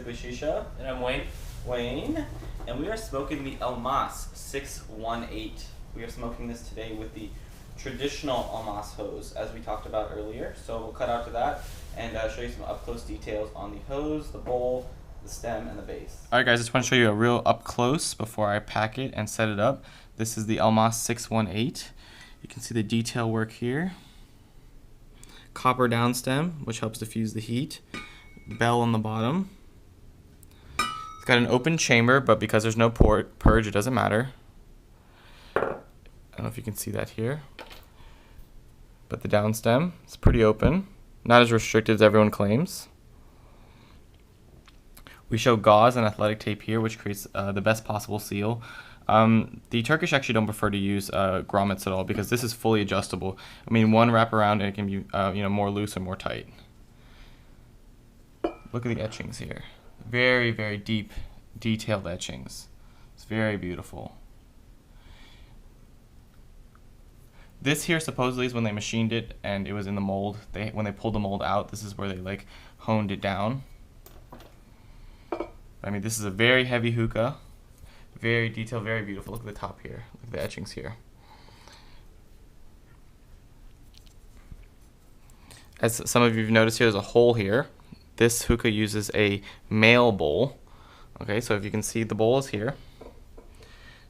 Strictly Shisha. And I'm Wayne. And we are smoking the Elmas 618. We are smoking this today with the traditional Elmas hose, as we talked about earlier. So we'll cut out to that and show you some up-close details on the hose, the bowl, the stem, and the base. Alright guys, I just want to show you a real up-close before I pack it and set it up. This is the Elmas 618. You can see the detail work here. Copper down stem, which helps diffuse the heat. Bell on the bottom. It's got an open chamber, but because there's no purge, it doesn't matter. I don't know if you can see that here. But the down stem is pretty open. Not as restricted as everyone claims. We show gauze and athletic tape here, which creates the best possible seal. The Turkish actually don't prefer to use grommets at all because this is fully adjustable. I mean, one wrap around and it can be more loose or more tight. Look at the etchings here. Very, very deep, detailed etchings. It's very beautiful. This here supposedly is when they machined it and it was in the mold. When they pulled the mold out, this is where they honed it down. I mean, this is a very heavy hookah. Very detailed, very beautiful. Look at the top here. Look at the etchings here. As some of you have noticed here, there's a hole here. This hookah uses a male bowl. Okay, so if you can see, the bowl is here.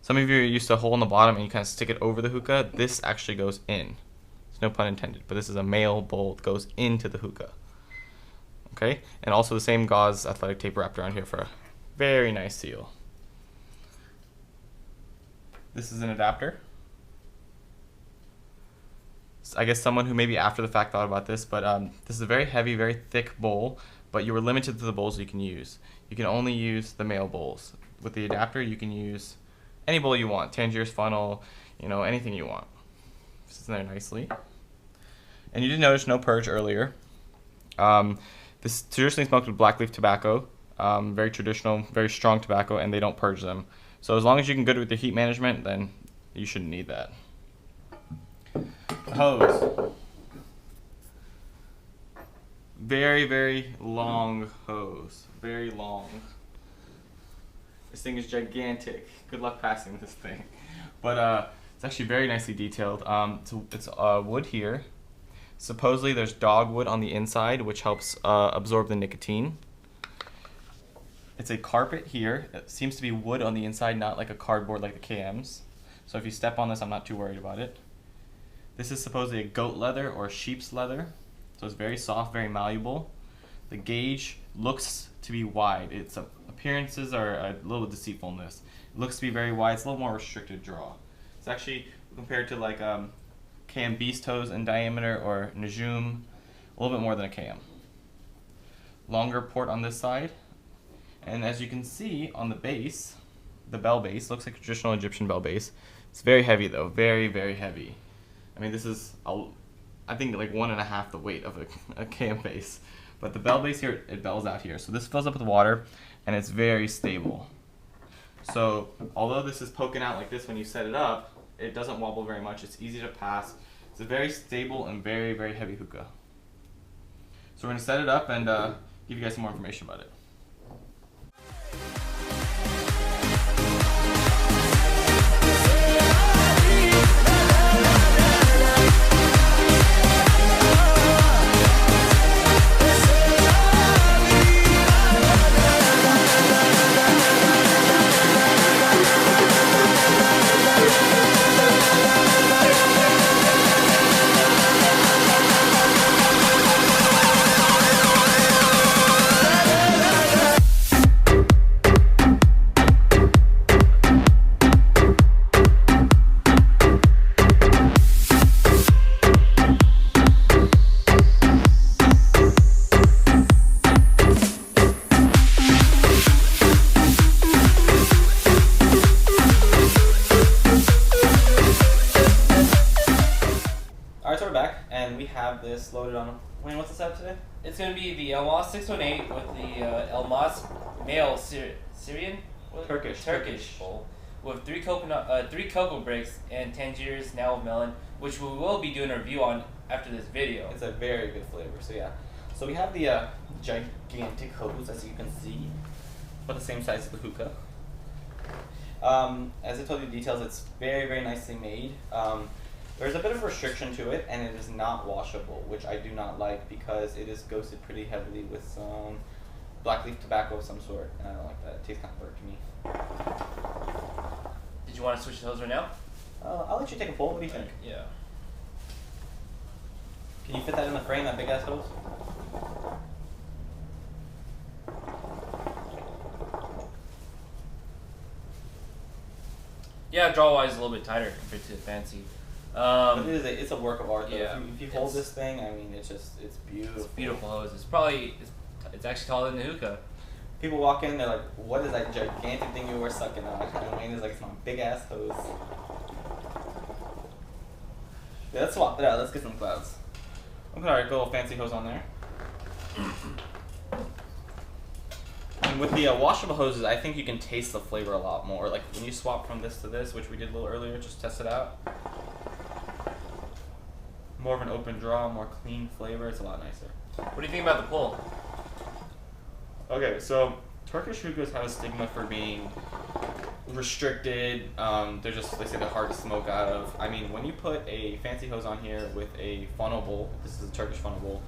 Some of you are used to a hole in the bottom and you kind of stick it over the hookah. This actually goes in. There's no pun intended, but this is a male bowl that goes into the hookah. Okay, and also the same gauze athletic tape wrapped around here for a very nice seal. This is an adapter. I guess someone who maybe after the fact thought about this, but this is a very heavy, very thick bowl, but you were limited to the bowls you can use. You can only use the male bowls. With the adapter, you can use any bowl you want, Tangier's funnel, anything you want. This is in there nicely. And you did notice no purge earlier. This is traditionally smoked with black leaf tobacco, very traditional, very strong tobacco, and they don't purge them. So as long as you can good with your heat management, then you shouldn't need that. The hose. Very, very long hose. Very long. This thing is gigantic. Good luck passing this thing. But it's actually very nicely detailed. It's wood here. Supposedly there's dogwood on the inside, which helps absorb the nicotine. It's a carpet here. It seems to be wood on the inside, not like a cardboard like the KMs. So if you step on this, I'm not too worried about it. This is supposedly a goat leather or sheep's leather. So it's very soft, very malleable. The gauge looks to be wide. Its appearances are a little deceitfulness. It looks to be very wide. It's a little more restricted draw. It's actually compared to like KM beast hose in diameter or Najum, a little bit more than a KM. Longer port on this side. And as you can see on the base, the bell base looks like a traditional Egyptian bell base. It's very heavy though, very, very heavy. I mean, this is, I think, like 1.5 the weight of a KM base. But the bell base here, it bells out here. So this fills up with water and it's very stable. So although this is poking out like this when you set it up, it doesn't wobble very much. It's easy to pass. It's a very stable and very, very heavy hookah. So we're gonna set it up and give you guys some more information about it. We have this loaded on. Wayne, what's this out today? It's going to be the Elmas 618 with the Elmas male Syrian? Turkish bowl with 3 cocoa breaks and Tangier's now melon, which we will be doing a review on after this video. It's a very good flavor, so yeah. So we have the gigantic hose, as you can see, about the same size as the hookah. As I told you the details, it's very, very nicely made. There's a bit of restriction to it, and it is not washable, which I do not like because it is ghosted pretty heavily with some black leaf tobacco of some sort, and I don't like that. It tastes kind of burnt to me. Did you want to switch the hose right now? I'll let you take a pull. What do you think? Yeah. Can you fit that in the frame, that big ass hose? Yeah, draw wise a little bit tighter compared to the fancy. But it's a work of art though. Yeah, if you hold this thing, I mean, it's beautiful. It's a beautiful hose. It's actually taller than the hookah. People walk in, they're like, what is that gigantic thing you were sucking on? And Wayne is like, it's my big ass hose. Yeah, let's swap it out. Let's get some clouds. I'm gonna put a little fancy hose on there. And with the washable hoses, I think you can taste the flavor a lot more. Like when you swap from this to this, which we did a little earlier, just test it out. More of an open draw, more clean flavor. It's a lot nicer. What do you think about the pull? Okay, so Turkish hookahs have a stigma for being restricted. They say they're hard to smoke out of. I mean, when you put a fancy hose on here with a funnel bowl, this is a Turkish funnel bowl,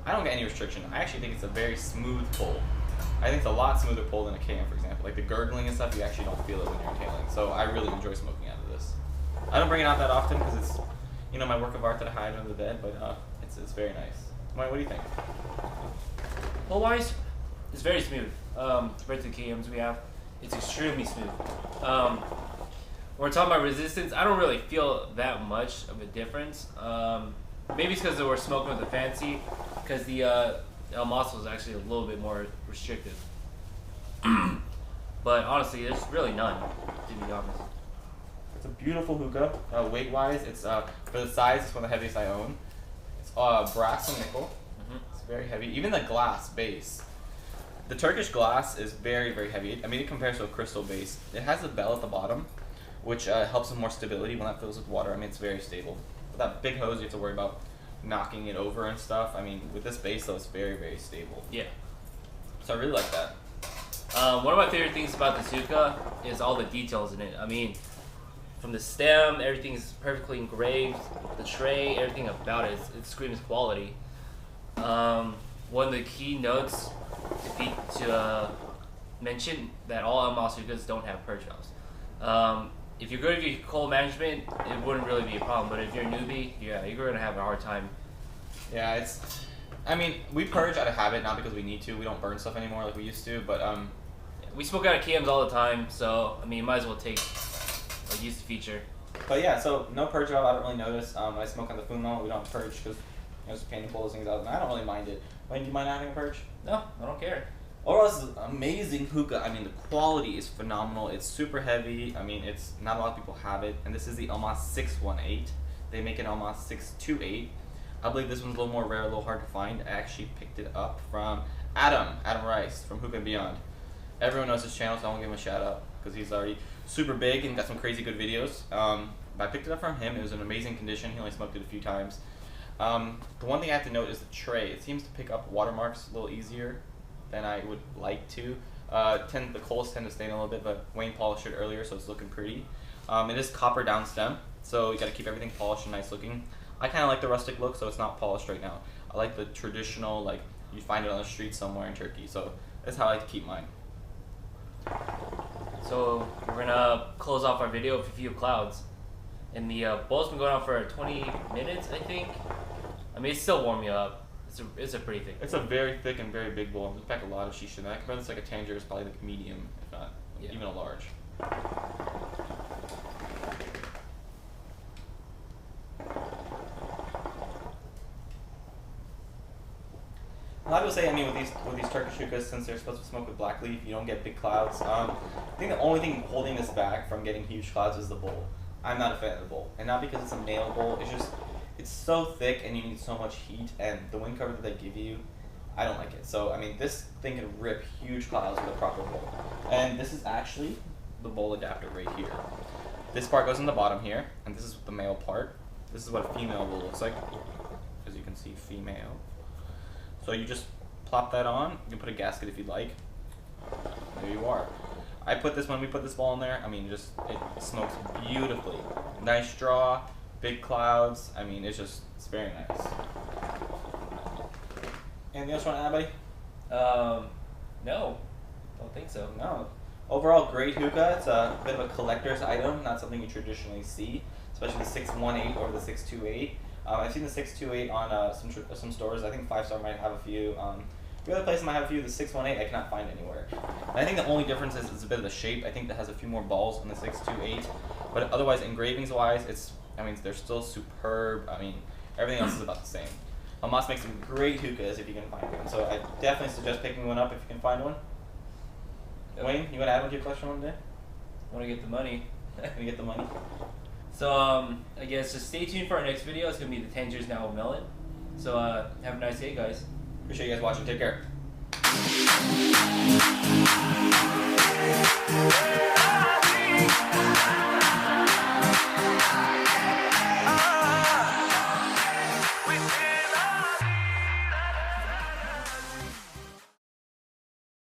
I don't get any restriction. I actually think it's a very smooth pull. I think it's a lot smoother pull than a KM, for example. Like the gurgling and stuff, you actually don't feel it when you're inhaling. So I really enjoy smoking out of this. I don't bring it out that often because it's, you know, my work of art that I hide under the bed, but it's very nice. What do you think? Pull wise, it's very smooth. Compared to the KMs we have, it's extremely smooth. When we're talking about resistance, I don't really feel that much of a difference. Maybe it's because we're smoking with the fancy, because the Elmas is actually a little bit more restrictive. But honestly, there's really none, to be honest. It's a beautiful hookah. Weight-wise, it's for the size, it's one of the heaviest I own. It's brass and nickel. It's very heavy. Even the glass base. The Turkish glass is very, very heavy. I mean, it compares to a crystal base. It has a bell at the bottom, which helps with more stability when that fills with water. I mean, it's very stable. With that big hose, you have to worry about knocking it over and stuff. I mean, with this base, though, it's very, very stable. Yeah. So I really like that. One of my favorite things about this hookah is all the details in it. I mean, from the stem, everything's perfectly engraved. The tray, everything about it, it screams quality. One of the key notes to mention that all Elmas hookahs don't have purge valves. If you're good at your coal management, it wouldn't really be a problem. But if you're a newbie, yeah, you're gonna have a hard time. Yeah, I mean, we purge out of habit, not because we need to. We don't burn stuff anymore like we used to, but we smoke out of KMs all the time, so I mean, might as well take a use feature. But yeah, so no purge valve. I don't really notice. I smoke on the Fumo. We don't purge because it's a pain to pull those things out, and I don't really mind it. Wayne, do you mind adding a purge? No, I don't care. Overall, this is an amazing hookah. I mean, the quality is phenomenal. It's super heavy. I mean, it's not a lot of people have it. And this is the Elmas 618. They make an Elmas 628. I believe this one's a little more rare, a little hard to find. I actually picked it up from Adam Rice from Hookah and Beyond. Everyone knows his channel, so I won't give him a shout out because he's already super big and got some crazy good videos. But I picked it up from him. It was in amazing condition. He only smoked it a few times. The one thing I have to note is the tray. It seems to pick up watermarks a little easier than I would like to. The coals tend to stain a little bit, but Wayne polished it earlier, so it's looking pretty. It is copper down stem, so you got to keep everything polished and nice looking. I kind of like the rustic look, so it's not polished right now. I like the traditional, like you find it on the street somewhere in Turkey, so that's how I like to keep mine. So we're gonna close off our video with a few clouds, and the bowl's been going on for 20 minutes, I think. I mean, it's still warming up. It's a pretty thick. It's a very thick and very big bowl. There's pack a lot of shisha in that. I compare this like a Tangier is probably like a medium, if not even a large. A lot of people say, I mean, with these Turkish hookahs, since they're supposed to smoke with black leaf, you don't get big clouds. I think the only thing holding this back from getting huge clouds is the bowl. I'm not a fan of the bowl, and not because it's a male bowl. It's just it's so thick and you need so much heat, and the wind cover that they give you, I don't like it. So I mean, this thing can rip huge clouds with a proper bowl. And this is actually the bowl adapter right here. This part goes in the bottom here, and this is the male part. This is what a female bowl looks like. As you can see, female. So you just plop that on. You can put a gasket if you'd like. There you are. I put this when we put this ball in there. I mean, just it smokes beautifully. Nice straw, big clouds. I mean, it's very nice. Anything else you want to add, buddy? No, don't think so. No. Overall, great hookah. It's a bit of a collector's item, not something you traditionally see, especially the 618 or the 628. I've seen the 628 on some stores. I think 5 Star might have a few. The other place might have a few. The 618 I cannot find anywhere. And I think the only difference is a bit of the shape. I think that has a few more balls in the 628. But otherwise, engravings wise, they're still superb. I mean, everything else is about the same. Elmas makes some great hookahs if you can find one. So I definitely suggest picking one up if you can find one. Yep. Wayne, you want to add one to your collection one day? Want to get the money. Can you get the money? So I guess just stay tuned for our next video. It's gonna be the Tanger's Now Melon. So have a nice day, guys. Appreciate you guys watching. Take care.